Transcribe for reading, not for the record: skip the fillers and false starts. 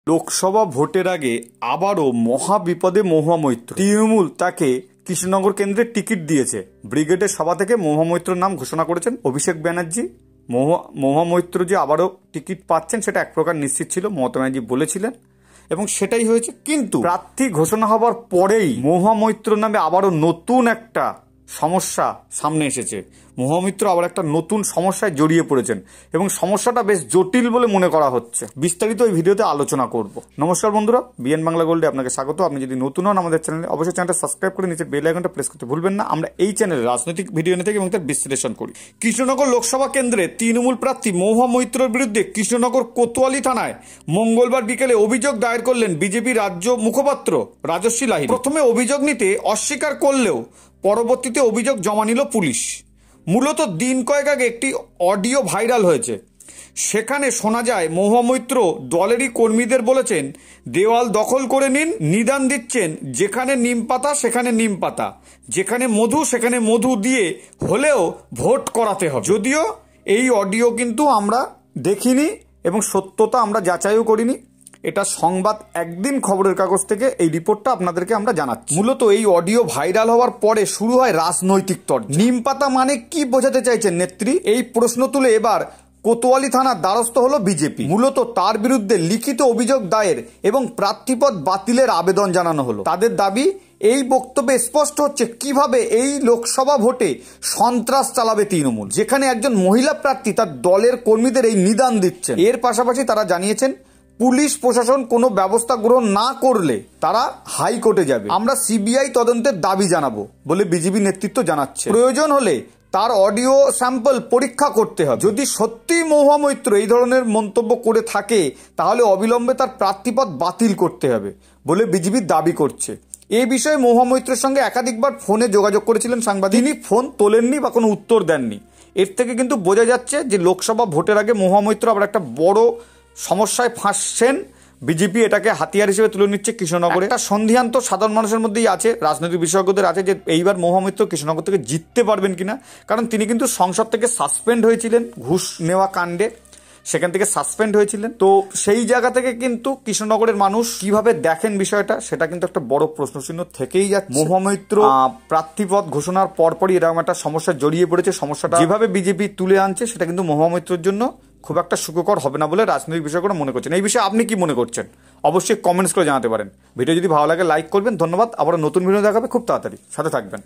লোকসভা ভোটের আগে আবারও মহাবিপদে মহুয়া মৈত্র। তৃণমূল তাকে কৃষ্ণনগর কেন্দ্রে টিকিট দিয়েছে। ব্রিগেডের সভা থেকে মহুয়া মৈত্রর নাম ঘোষণা করেছেন অভিষেক ব্যানার্জি। মহুয়া মৈত্র যে আবারও টিকিট পাচ্ছেন সেটা এক প্রকার নিশ্চিত ছিল, মমতা ব্যানার্জি বলেছিলেন এবং সেটাই হয়েছে। কিন্তু প্রার্থী ঘোষণা হবার পরেই মহুয়া মৈত্র নামে আবারও নতুন একটা সমস্যা সামনে এসেছে। মহুয়া মৈত্র আবার একটা নতুন সমস্যায় জড়িয়ে পড়েছেন এবং সমস্যাটা বেশ জটিল বলে মনে করা হচ্ছে। বিস্তারিত এই ভিডিওতে আলোচনা করব। নমস্কার বন্ধুরা, বিএন বাংলা গোল্ডে আপনাকে স্বাগত। আপনি যদি নতুন হন আমাদের চ্যানেলে অবশ্যই চ্যানেলটা সাবস্ক্রাইব করে নিচে বেল আইকনটা প্রেস করতে ভুলবেন না। আমরা এই চ্যানেলে রাজনৈতিক ভিডিও এনে থাকি এবং তার বিশ্লেষণ করি। কৃষ্ণনগর লোকসভা কেন্দ্রে তৃণমূল প্রার্থী মহুয়া মৈত্রর বিরুদ্ধে কৃষ্ণনগর কোতোয়ালি থানায় মঙ্গলবার বিকেলে অভিযোগ দায়ের করলেন বিজেপি রাজ্য মুখপাত্র রাজশ্রী লাহিড়ী। প্রথমে অভিযোগ নিতে অস্বীকার করলেও পরবর্তীতে অভিযোগ জমা নিল পুলিশ। মূলত দিন কয়েক আগে একটি অডিও ভাইরাল হয়েছে। সেখানে শোনা যায় মহুয়া মৈত্র দলেরই কর্মীদের বলেছেন, দেওয়াল দখল করে নিন, নিদান দিচ্ছেন যেখানে নিম পাতা সেখানে নিম পাতা, যেখানে মধু সেখানে মধু দিয়ে হলেও ভোট করাতে হবে। যদিও এই অডিও কিন্তু আমরা দেখিনি এবং সত্যতা আমরা যাচাইও করিনি। এটা সংবাদ একদিন খবরের কাগজ থেকে এই রিপোর্টটা আপনাদেরকে আমরা জানাচ্ছি। মূলত এই অডিও ভাইরাল হওয়ার পরে শুরু হয় রাজনৈতিক তর্ক। নিম পাতা মানে কি বোঝাতে চাইছেন নেত্রী, এই প্রশ্ন তুলে এবার কোতোয়ালি থানার দ্বারস্থ হলো বিজেপি। মূলত তার বিরুদ্ধে লিখিত অভিযোগ দায়ের এবং প্রার্থীপদ বাতিলের আবেদন জানানো হলো। তাদের দাবি, এই বক্তব্যে স্পষ্ট হচ্ছে কিভাবে এই লোকসভা ভোটে সন্ত্রাস চালাবে তৃণমূল, যেখানে একজন মহিলা প্রার্থী তার দলের কর্মীদের এই নিদান দিচ্ছেন। এর পাশাপাশি তারা জানিয়েছেন পুলিশ প্রশাসন কোনো ব্যবস্থা গ্রহণ না করলে তারা হাইকোর্টে যাবে। আমরা সিবিআই তদন্তের দাবি জানাবো বলে বিজেপি নেতৃত্ব জানাচ্ছে। প্রয়োজন হলে তার অডিও স্যাম্পল পরীক্ষা করতে হবে। যদি সত্যি মহুয়া মৈত্র এই ধরনের মন্তব্য করে থাকে তাহলে অবিলম্বে তার প্রার্থীপদ বাতিল করতে হবে বলে বিজেপি দাবি করছে। এই বিষয়ে মহুয়া মৈত্রের সঙ্গে একাধিকবার ফোনে যোগাযোগ করেছিলেন সাংবাদিক, তিনি ফোন তোলেননি বা কোনো উত্তর দেননি। এর থেকে কিন্তু বোঝা যাচ্ছে যে লোকসভা ভোটের আগে মহুয়া মৈত্র আবার একটা বড় সমস্যায় ফাঁসছেন। বিজেপি এটাকে হাতিয়ার হিসেবে তুলে নিচ্ছে কৃষ্ণনগরে। একটা সন্ধিহান্ত সাধারণ মানুষের মধ্যেই আছে, রাজনৈতিক বিশেষজ্ঞদের আছে, যে এইবার মহুয়া মৈত্র কৃষ্ণনগর থেকে জিততে পারবেন কিনা। কারণ তিনি কিন্তু সংসদ থেকে সাসপেন্ড হয়েছিলেন ঘুষ নেওয়া কাণ্ডে, সেখান থেকে সাসপেন্ড হয়েছিলেন। তো সেই জায়গা থেকে কিন্তু কৃষ্ণনগরের মানুষ কিভাবে দেখেন বিষয়টা, সেটা কিন্তু একটা বড় প্রশ্নচিহ্ন থেকেই যাচ্ছে। মহুয়া মৈত্র প্রার্থীপদ ঘোষণার পরপরই এরকম একটা সমস্যা জড়িয়ে পড়েছে। সমস্যাটা যেভাবে বিজেপি তুলে আনছে সেটা কিন্তু মহুয়া মৈত্রের জন্য খুব একটা সুখকর হবে না বলে রাজনৈতিক বিশেষজ্ঞরা মনে করছেন। এই বিষয়ে আপনি কি মনে করছেন অবশ্যই কমেন্টস করে জানাতে পারেন। ভিডিও যদি ভালো লাগে লাইক করবেন। ধন্যবাদ। আবার নতুন ভিডিও দেখাবে খুব তাড়াতাড়ি, সাথে থাকবেন।